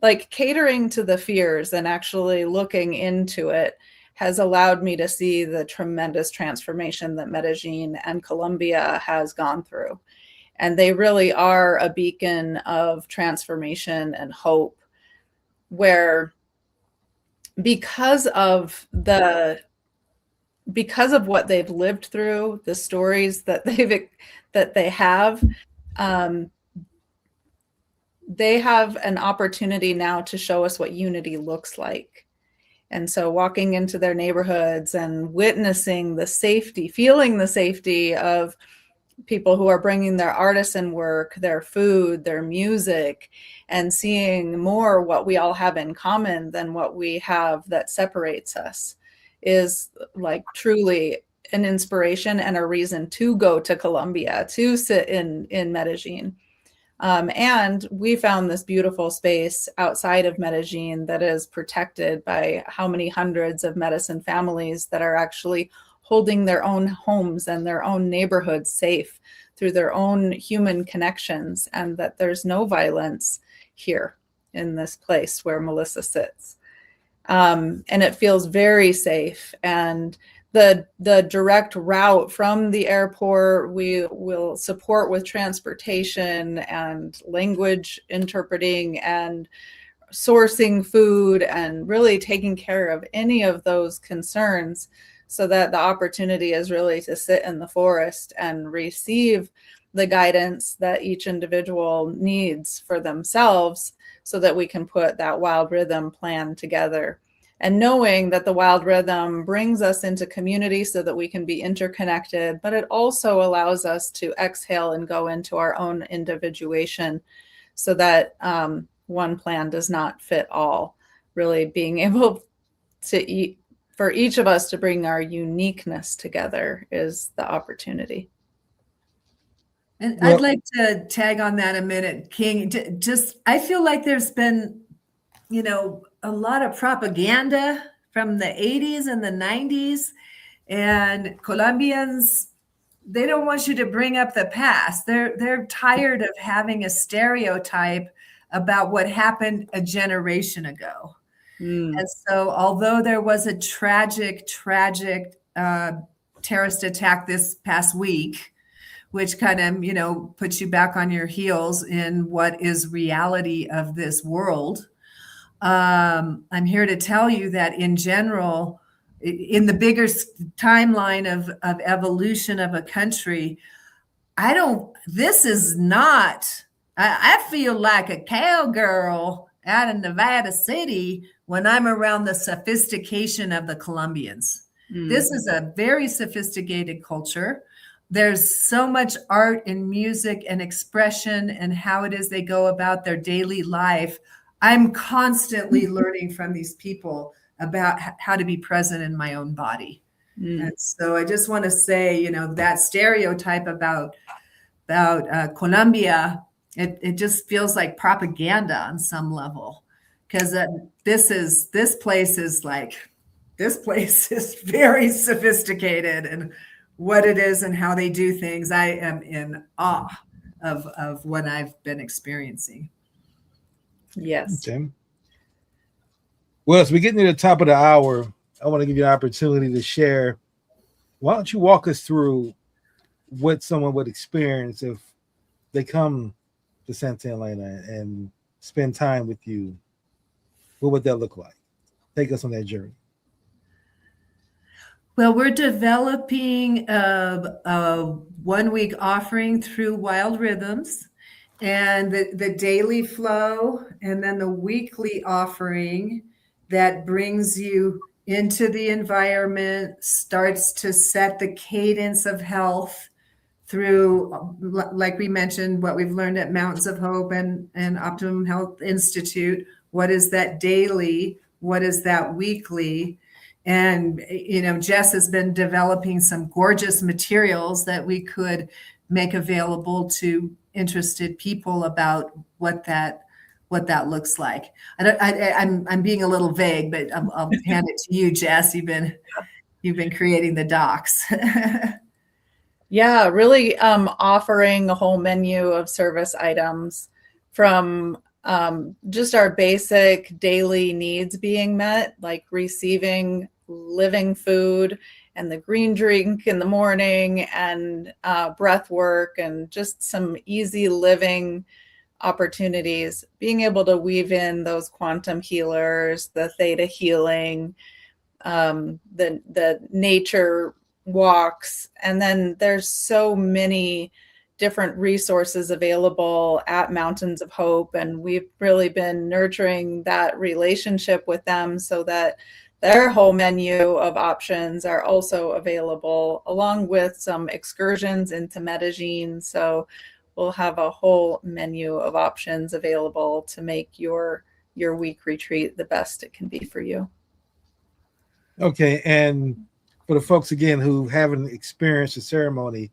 like catering to the fears and actually looking into it has allowed me to see the tremendous transformation that Medellin and Colombia has gone through. And they really are a beacon of transformation and hope, where because of what they've lived through, the stories that they have an opportunity now to show us what unity looks like. And so walking into their neighborhoods and witnessing the safety, feeling the safety of people who are bringing their artisan work, their food, their music, and seeing more what we all have in common than what we have that separates us, is like truly an inspiration and a reason to go to Colombia, to sit in Medellin. And we found this beautiful space outside of Medellin that is protected by how many hundreds of medicine families that are actually holding their own homes and their own neighborhoods safe through their own human connections, and that there's no violence here in this place where Melissa sits. And it feels very safe. And the direct route from the airport, we will support with transportation and language interpreting and sourcing food and really taking care of any of those concerns, so that the opportunity is really to sit in the forest and receive the guidance that each individual needs for themselves so that we can put that wild rhythm plan together. And knowing that the wild rhythm brings us into community so that we can be interconnected, but it also allows us to exhale and go into our own individuation so that one plan does not fit all. Really being able to for each of us to bring our uniqueness together is the opportunity. And I'd like to tag on that a minute, King. Just, I feel like there's been, a lot of propaganda from the 80s and the 90s, and Colombians, they don't want you to bring up the past. They're tired of having a stereotype about what happened a generation ago. And so although there was a tragic terrorist attack this past week, which kind of, puts you back on your heels in what is reality of this world, I'm here to tell you that in general, in the bigger timeline of evolution of a country, I feel like a cowgirl out in Nevada City when I'm around the sophistication of the Colombians. This is a very sophisticated culture. There's so much art and music and expression and how it is they go about their daily life. I'm constantly learning from these people about how to be present in my own body. And so I just want to say, that stereotype about Colombia, it just feels like propaganda on some level, because this place is very sophisticated, and what it is and how they do things. I am in awe of what I've been experiencing. Yes. Okay. Well, as we get near the top of the hour, I want to give you an opportunity to share. Why don't you walk us through what someone would experience if they come to Santa Elena and spend time with you? What would that look like? Take us on that journey. Well, we're developing a 1 week offering through Wild Rhythms, and the daily flow, and then the weekly offering that brings you into the environment, starts to set the cadence of health through, like we mentioned, what we've learned at Mountains of Hope and Optimum Health Institute. What is that daily? What is that weekly? And, Jess has been developing some gorgeous materials that we could make available to interested people about what that looks like. I'm being a little vague, but I'll hand it to you, Jess. You've been creating the docs. Yeah, really offering a whole menu of service items from just our basic daily needs being met, like receiving living food and the green drink in the morning, and breath work, and just some easy living opportunities, being able to weave in those quantum healers, the theta healing, the nature walks. And then there's so many different resources available at Mountains of Hope, and we've really been nurturing that relationship with them so that their whole menu of options are also available, along with some excursions into Medellin. So we'll have a whole menu of options available to make your week retreat the best it can be for you. Okay, and for the folks again who haven't experienced a ceremony,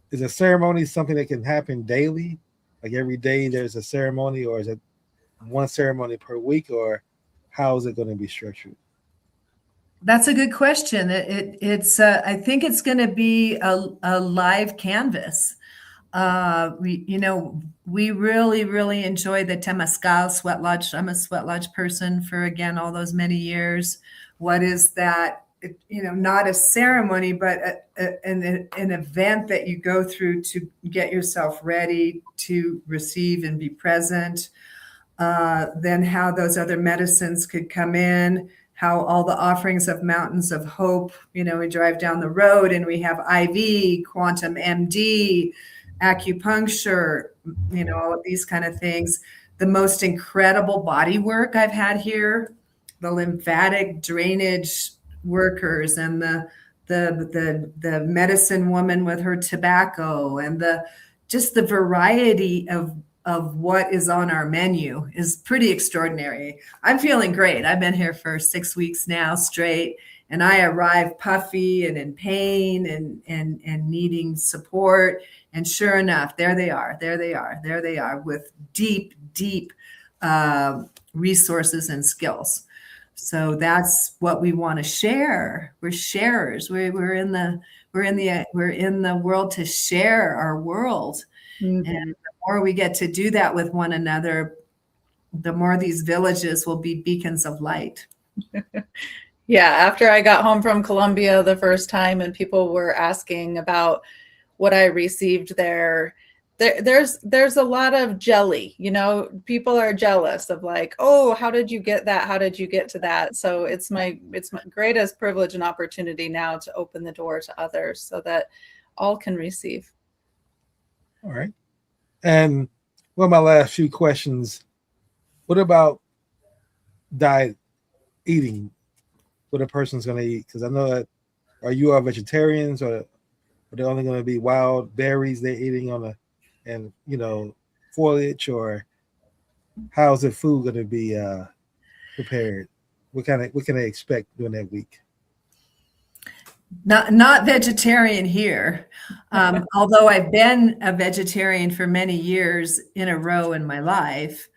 is a ceremony something that can happen daily? Like every day there's a ceremony, or is it one ceremony per week, or how is it going to be structured? That's a good question. It's I think it's going to be a live canvas. We really enjoy the Temazcal Sweat Lodge. I'm a Sweat Lodge person for, again, all those many years. What is that? Not a ceremony, but an event that you go through to get yourself ready to receive and be present. Then how those other medicines could come in, how all the offerings of Mountains of Hope, we drive down the road and we have IV, Quantum MD, acupuncture, all of these kind of things. The most incredible body work I've had here, the lymphatic drainage workers, and the medicine woman with her tobacco, and just the variety of what is on our menu is pretty extraordinary. I'm feeling great. I've been here for 6 weeks now straight, and I arrive puffy and in pain and needing support. And sure enough, there they are with deep resources and skills. So that's what we want to share. We're sharers. We're in the world to share our world. Mm-hmm. And the more we get to do that with one another, the more these villages will be beacons of light. Yeah, after I got home from Colombia the first time and people were asking about what I received there's a lot of jelly, people are jealous of like, oh, how did you get that? How did you get to that? So it's my greatest privilege and opportunity now to open the door to others so that all can receive. All right. And one of my last few questions, what about diet, eating, what a person's going to eat? Because I know that, are you all vegetarians, or are they only going to be wild berries they're eating and foliage, or how's the food going to be prepared? What can they expect during that week? Not vegetarian here, although I've been a vegetarian for many years in a row in my life.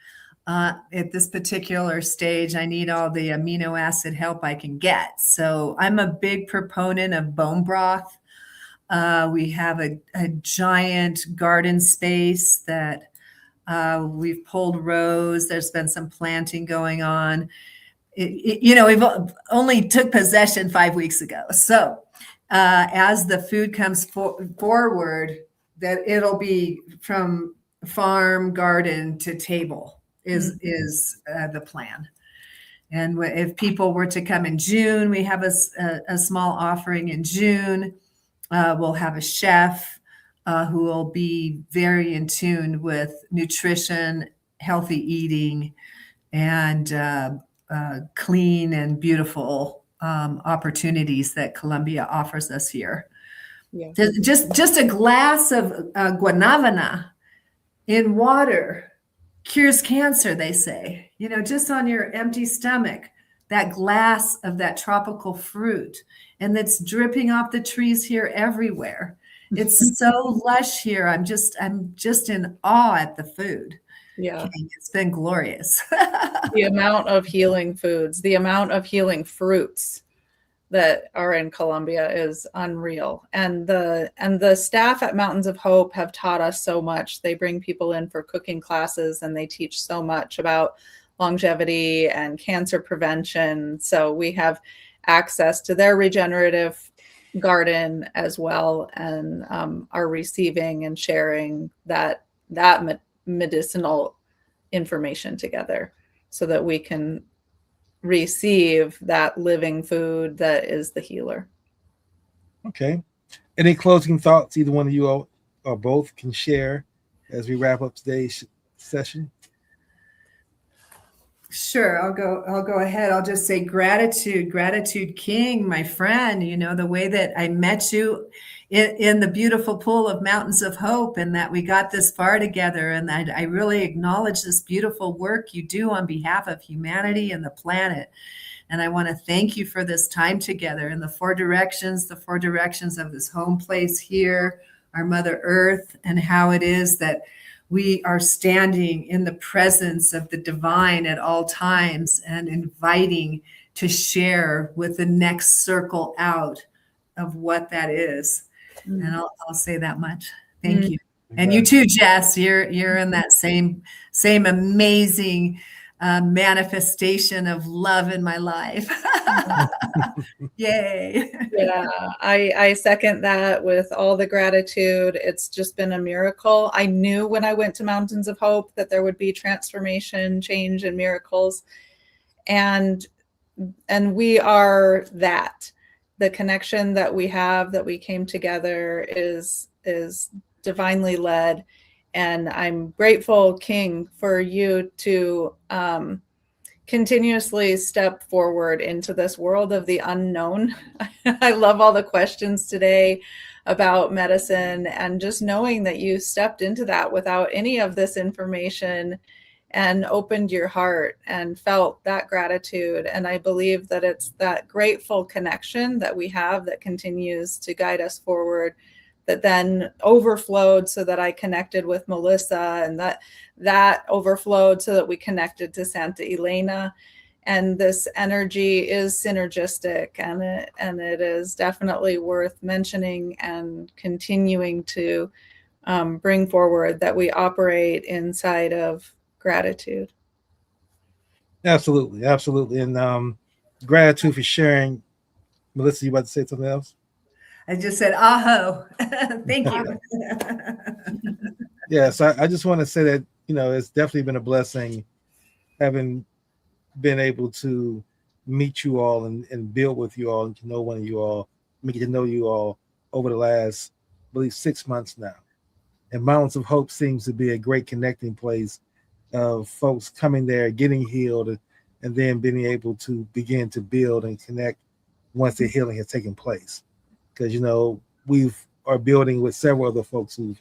At this particular stage, I need all the amino acid help I can get. So I'm a big proponent of bone broth. We have a giant garden space that we've pulled rows. There's been some planting going on. We've only took possession 5 weeks ago. So as the food comes forward, that it'll be from farm, garden to table is the plan. And if people were to come in June, we have a small offering in June. We'll have a chef who will be very in tune with nutrition, healthy eating, and clean and beautiful opportunities that Colombia offers us here. Yeah. Just a glass of guanabana in water cures cancer, they say. Just on your empty stomach, that glass of that tropical fruit, and that's dripping off the trees here everywhere. It's so lush here. I'm just in awe at the food. Yeah, it's been glorious. The amount of healing foods, the amount of healing fruits that are in Colombia is unreal. And the staff at Mountains of Hope have taught us so much. They bring people in for cooking classes, and they teach so much about longevity and cancer prevention. So we have access to their regenerative garden as well, and are receiving and sharing that medicinal information together so that we can receive that living food that is the healer. Okay. Any closing thoughts either one of you or both can share as we wrap up today's session? Sure, I'll go ahead. I'll just say gratitude king, my friend. The way that I met you in the beautiful pool of Mountains of Hope, and that we got this far together, and I really acknowledge this beautiful work you do on behalf of humanity and the planet. And I want to thank you for this time together in the four directions of this home place here, our Mother Earth, and how it is that we are standing in the presence of the divine at all times and inviting to share with the next circle out of what that is. Mm-hmm. And I'll say that much. Thank you. And you too, Jess, you're in that same amazing manifestation of love in my life. Yay. Yeah, I second that with all the gratitude. It's just been a miracle. I knew when I went to Mountains of Hope that there would be transformation, change, and miracles. And we are that. The connection that we have, that we came together is divinely led. And I'm grateful, King, for you to continuously step forward into this world of the unknown. I love all the questions today about medicine, and just knowing that you stepped into that without any of this information and opened your heart and felt that gratitude. And I believe that it's that grateful connection that we have that continues to guide us forward, that then overflowed so that I connected with Melissa, and that overflowed so that we connected to Santa Elena. And this energy is synergistic, and it is definitely worth mentioning and continuing to bring forward, that we operate inside of gratitude. Absolutely, absolutely. And gratitude for sharing. Melissa, you about to say something else? I just said, aho. Thank you. Yes, I just want to say that, it's definitely been a blessing having been able to meet you all and build with you all and to know one of you all, get to know you all over the last, I believe, 6 months now. And Mountains of Hope seems to be a great connecting place of folks coming there, getting healed, and then being able to begin to build and connect once the healing has taken place. Because, we are building with several other folks who've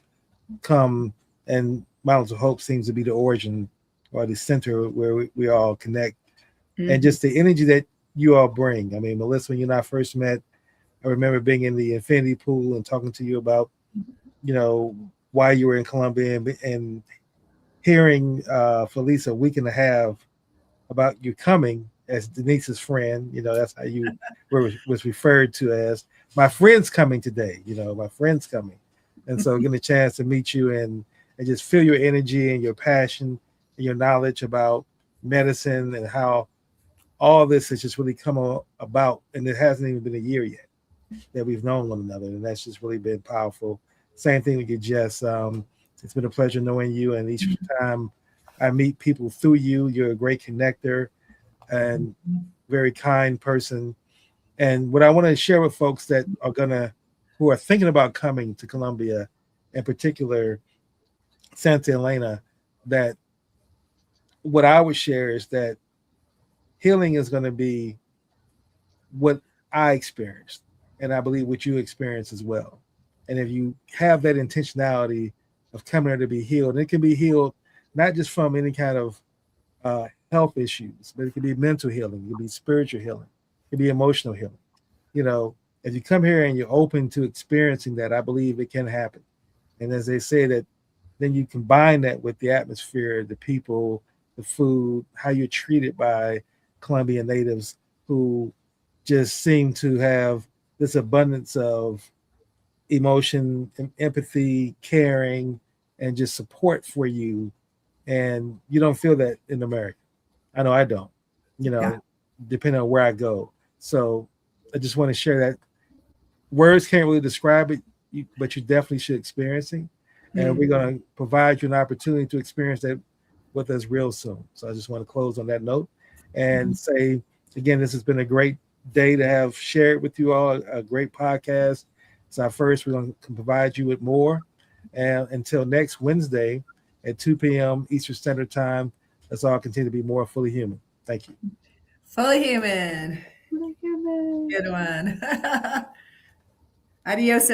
come, and Mountains of Hope seems to be the origin or the center where we all connect. Mm-hmm. And just the energy that you all bring. I mean, Melissa, when you and I first met, I remember being in the infinity pool and talking to you about, why you were in Colombia, and hearing Felice a week and a half about you coming as Denise's friend. That's how you was referred to as my friend's coming today. My friend's coming. And so getting a chance to meet you and just feel your energy and your passion and your knowledge about medicine and how all this has just really come about. And it hasn't even been a year yet that we've known one another. And that's just really been powerful. Same thing with you, Jess. It's been a pleasure knowing you. And each time I meet people through you, you're a great connector and very kind person. And what I want to share with folks that who are thinking about coming to Colombia, in particular, Santa Elena, that what I would share is that healing is going to be what I experienced, and I believe what you experience as well. And if you have that intentionality of coming there to be healed, and it can be healed not just from any kind of health issues, but it can be mental healing, it can be spiritual healing, it can be emotional healing. If you come here and you're open to experiencing that, I believe it can happen. And as they say, that then you combine that with the atmosphere, the people, the food, how you're treated by Colombian natives who just seem to have this abundance of emotion and empathy, caring, and just support for you. And you don't feel that in America. I know I don't, depending on where I go. So I just want to share that. Words can't really describe it, but you definitely should experience it. And we're going to provide you an opportunity to experience that with us real soon. So I just want to close on that note and say, again, this has been a great day to have shared with you all, a great podcast. It's our first. We're going to provide you with more. And until next Wednesday at 2 p.m. Eastern Standard Time, let's all continue to be more fully human. Thank you. Fully human. Good one. Adios.